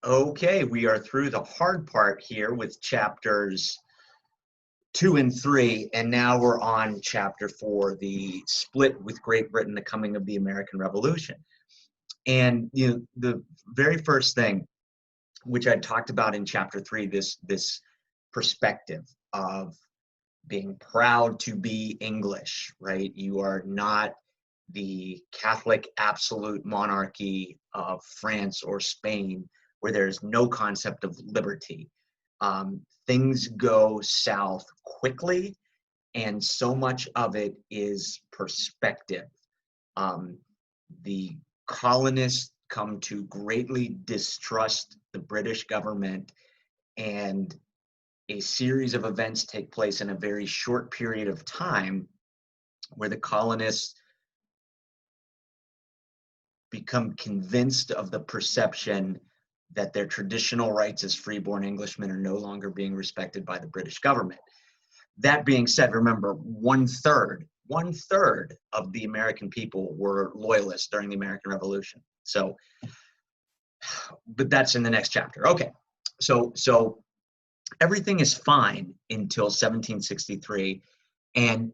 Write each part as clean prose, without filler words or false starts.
Okay, we are through the hard part here with chapters 2 and 3, and now we're on chapter 4, the split with Great Britain, the coming of the American Revolution. And the very first thing, which I talked about in chapter 3, this perspective of being proud to be English, right? You are not the Catholic absolute monarchy of France or Spain, where there's no concept of liberty. Things go south quickly, and so much of it is perspective. Um, the colonists come to greatly distrust the British government, and a series of events take place in a very short period of time where the colonists become convinced of the perception that their traditional rights as freeborn Englishmen are no longer being respected by the British government. That being said, remember, one third of the American people were loyalists during the American Revolution. So, but that's in the next chapter. Okay, so everything is fine until 1763, and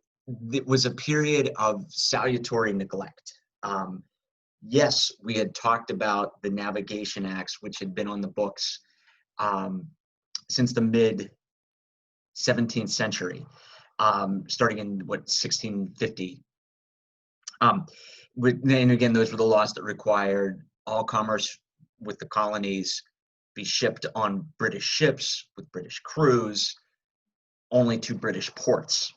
it was a period of salutary neglect. Yes, we had talked about the Navigation Acts, which had been on the books since the mid 17th century, starting in 1650. And again, those were the laws that required all commerce with the colonies be shipped on British ships with British crews, only to British ports.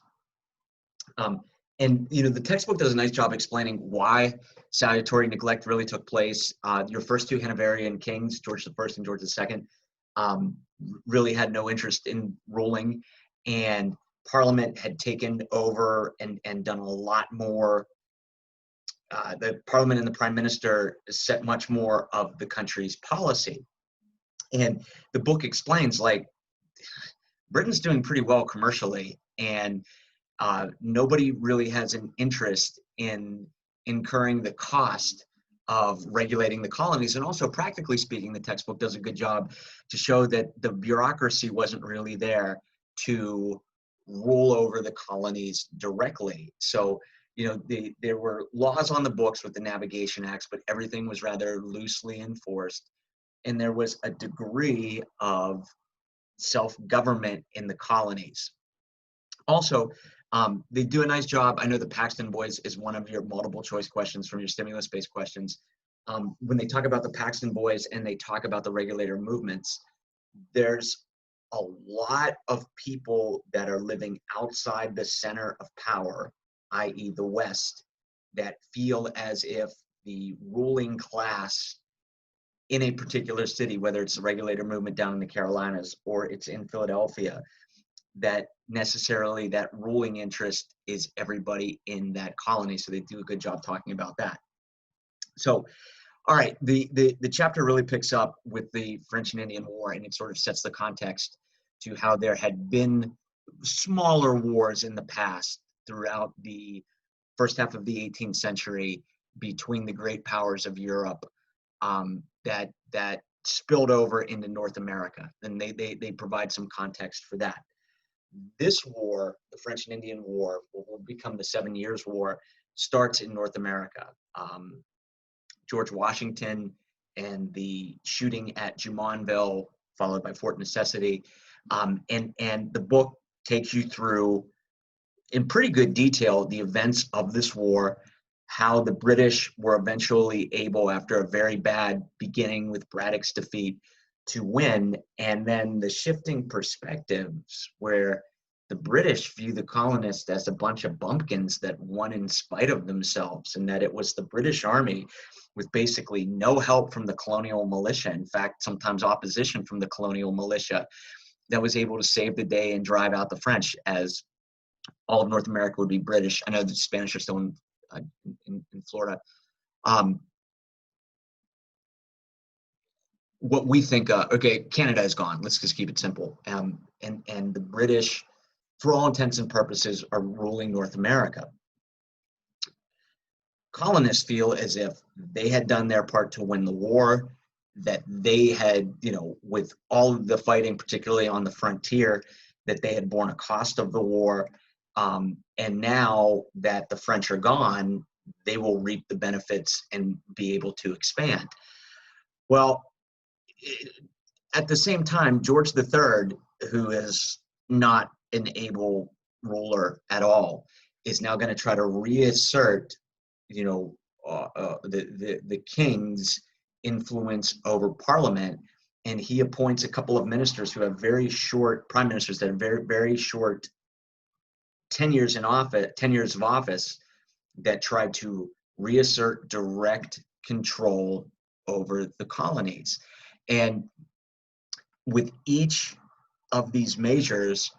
And the textbook does a nice job explaining why salutary neglect really took place. Your first two Hanoverian kings, George I and George II, really had no interest in ruling, and Parliament had taken over and done a lot more. The Parliament and the Prime Minister set much more of the country's policy. And the book explains, like, Britain's doing pretty well commercially, and nobody really has an interest in incurring the cost of regulating the colonies. And also, practically speaking, the textbook does a good job to show that the bureaucracy wasn't really there to rule over the colonies directly. So, there were laws on the books with the Navigation Acts, but everything was rather loosely enforced. And there was a degree of self-government in the colonies. Also, they do a nice job. I know the Paxton Boys is one of your multiple choice questions from your stimulus-based questions. When they talk about the Paxton Boys and they talk about the regulator movements, there's a lot of people that are living outside the center of power, i.e. the West, that feel as if the ruling class in a particular city, whether it's the regulator movement down in the Carolinas or it's in Philadelphia, that necessarily that ruling interest is everybody in that colony. So they do a good job talking about that. So, all right, the chapter really picks up with the French and Indian War, and it sort of sets the context to how there had been smaller wars in the past throughout the first half of the 18th century between the great powers of Europe, that spilled over into North America, and they provide some context for that. This war, the French and Indian War, will become the 7 Years' War, starts in North America. George Washington and the shooting at Jumonville, followed by Fort Necessity. And the book takes you through, in pretty good detail, the events of this war, how the British were eventually able, after a very bad beginning with Braddock's defeat, to win, and then the shifting perspectives where the British view the colonists as a bunch of bumpkins that won in spite of themselves, and that it was the British Army, with basically no help from the colonial militia, in fact, sometimes opposition from the colonial militia, that was able to save the day and drive out the French, as all of North America would be British. I know the Spanish are still in Florida. What we think, okay, Canada is gone. Let's just keep it simple. And the British, for all intents and purposes, are ruling North America. Colonists feel as if they had done their part to win the war. that they had, with all of the fighting, particularly on the frontier, that they had borne a cost of the war. And now that the French are gone, they will reap the benefits and be able to expand. Well, at the same time, George III, who is not an able ruler at all, is now going to try to reassert, the king's influence over Parliament, and he appoints a couple of ministers who have very short prime ministers that have very, very short tenures of office, that try to reassert direct control over the colonies. And with each of these measures,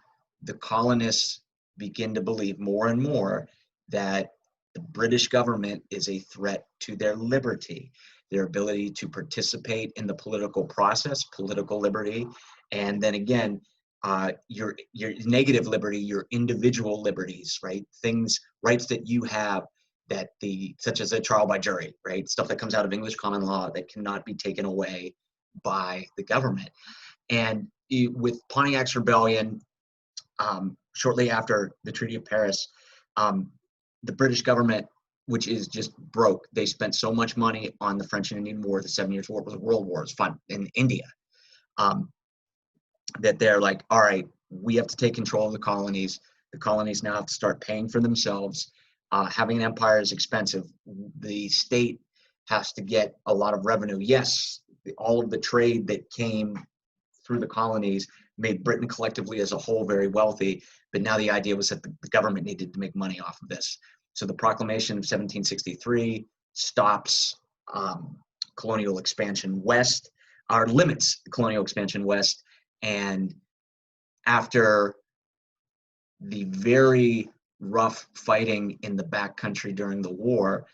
the colonists begin to believe more and more that the British government is a threat to their liberty, their ability to participate in the political process, political liberty, and then again, your negative liberty, your individual liberties, right? Rights that you have, such as a trial by jury, right? Stuff that comes out of English common law that cannot be taken away by the government. And with Pontiac's Rebellion, shortly after the Treaty of Paris, the British government, which is just broke, they spent so much money on the French and Indian War, the 7 Years' War, was a world war, it was fun in India, that they're like, all right, we have to take control of the colonies. The colonies now have to start paying for themselves. Having an empire is expensive. The state has to get a lot of revenue. Yes, all of the trade that came through the colonies made Britain collectively as a whole very wealthy, but now the idea was that the government needed to make money off of this. So the Proclamation of 1763 stops colonial expansion west, or limits colonial expansion west, and after the very rough fighting in the backcountry during the war,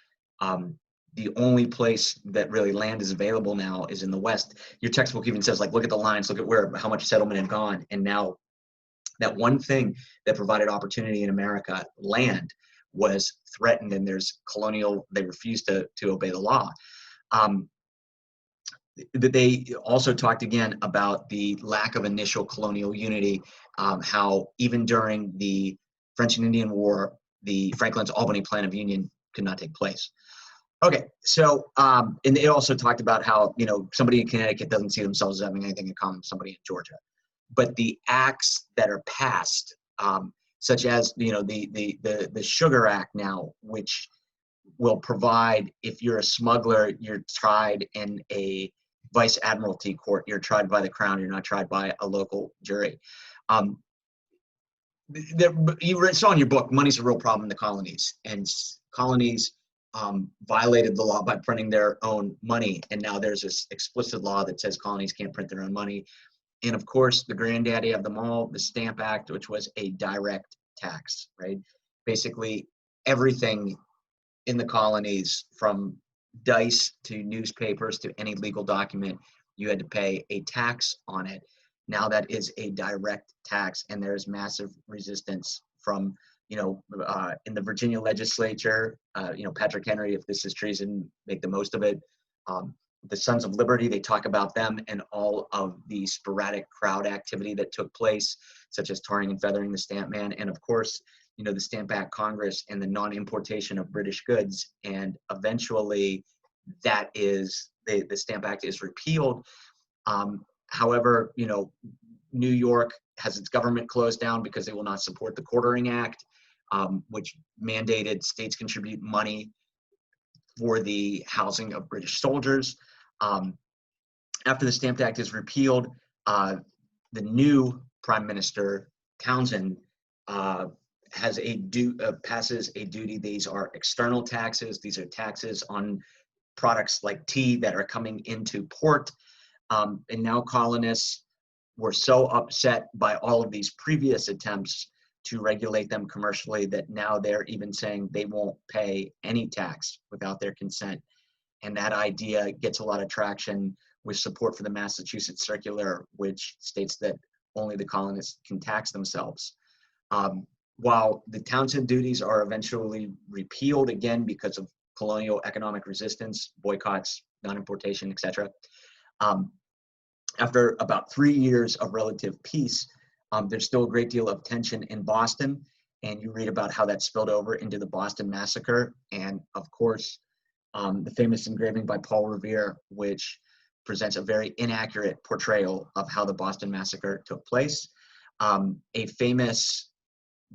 the only place that really land is available now is in the West. Your textbook even says, like, look at the lines, look at how much settlement had gone. And now that one thing that provided opportunity in America, land, was threatened, and they refused to obey the law. They also talked again about the lack of initial colonial unity, how even during the French and Indian War, the Franklin's Albany Plan of Union could not take place. Okay, so, and they also talked about how, somebody in Connecticut doesn't see themselves as having anything in common with somebody in Georgia. But the acts that are passed, such as, the Sugar Act now, which will provide, if you're a smuggler, you're tried in a vice admiralty court, you're tried by the crown, you're not tried by a local jury. You saw in your book, money's a real problem in the colonies, and colonies violated the law by printing their own money, and now there's this explicit law that says colonies can't print their own money. And of course, the granddaddy of them all, the Stamp Act, which was a direct tax, right? Basically, everything in the colonies, from dice to newspapers to any legal document, you had to pay a tax on it. Now that is a direct tax, and there is massive resistance from, in the Virginia legislature, Patrick Henry, if this is treason, make the most of it. The Sons of Liberty, they talk about them and all of the sporadic crowd activity that took place, such as tarring and feathering the Stamp Man, and of course, the Stamp Act Congress and the non-importation of British goods. And eventually, that is, the Stamp Act is repealed. However, New York has its government closed down because they will not support the Quartering Act, which mandated states contribute money for the housing of British soldiers. After the Stamp Act is repealed, the new Prime Minister, Townsend, passes a duty. These are external taxes. These are taxes on products like tea that are coming into port. And now colonists were so upset by all of these previous attempts to regulate them commercially that now they're even saying they won't pay any tax without their consent. And that idea gets a lot of traction with support for the Massachusetts Circular, which states that only the colonists can tax themselves. While the Townsend duties are eventually repealed again because of colonial economic resistance, boycotts, non-importation, etc., Um, After about 3 years of relative peace, there's still a great deal of tension in Boston, and you read about how that spilled over into the Boston Massacre, and of course, the famous engraving by Paul Revere, which presents a very inaccurate portrayal of how the Boston Massacre took place. A famous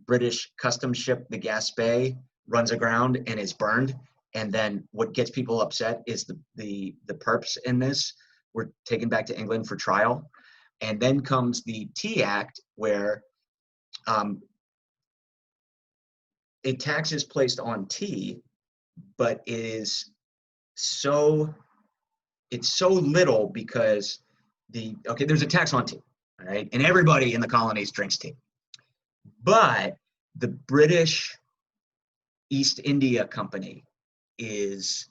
British customs ship, the Gaspé, runs aground and is burned. And then what gets people upset is the perps in this were taken back to England for trial. And then comes the Tea Act, where a tax is placed on tea, but it's so little because there's a tax on tea, all right, and everybody in the colonies drinks tea, but the British East India Company is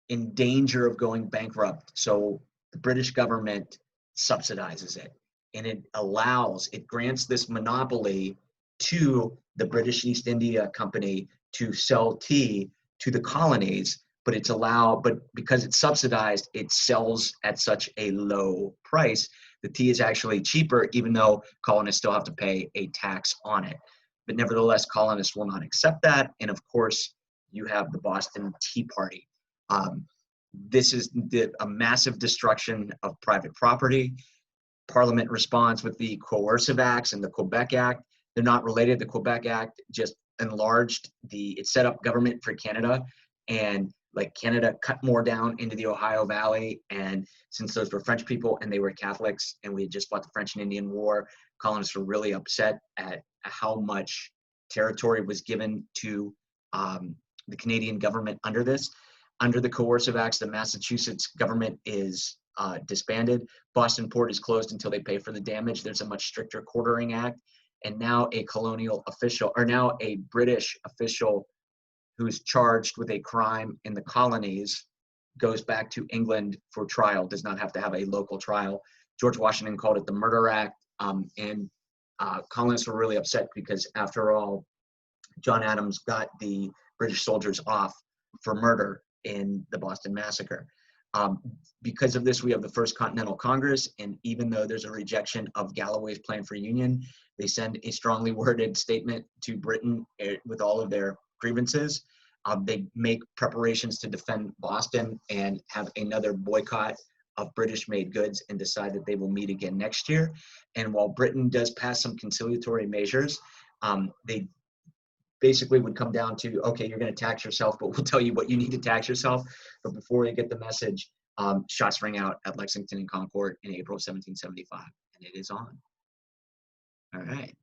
in danger of going bankrupt, so the British government subsidizes it, and it grants this monopoly to the British East India Company to sell tea to the colonies, but because it's subsidized, it sells at such a low price. The tea is actually cheaper, even though colonists still have to pay a tax on it. But nevertheless, colonists will not accept that. And of course, you have the Boston Tea Party. This is a massive destruction of private property. Parliament responds with the Coercive Acts and the Quebec Act. They're not related. The Quebec Act just enlarged it set up government for Canada, and like Canada cut more down into the Ohio Valley. And since those were French people and they were Catholics, and we had just fought the French and Indian War, colonists were really upset at how much territory was given to the Canadian government under this. Under the Coercive Acts, the Massachusetts government is disbanded. Boston Port is closed until they pay for the damage. There's a much stricter quartering act. And now a British official who's charged with a crime in the colonies goes back to England for trial, does not have to have a local trial. George Washington called it the Murder Act. And colonists were really upset because, after all, John Adams got the British soldiers off for murder in the Boston Massacre. Because of this, we have the First Continental Congress, and even though there's a rejection of Galloway's plan for union, they send a strongly worded statement to Britain with all of their grievances. They make preparations to defend Boston and have another boycott of British-made goods and decide that they will meet again next year. And while Britain does pass some conciliatory measures, they basically would come down to, okay, you're going to tax yourself, but we'll tell you what you need to tax yourself. But before you get the message, shots ring out at Lexington and Concord in April of 1775, and it is on. All right.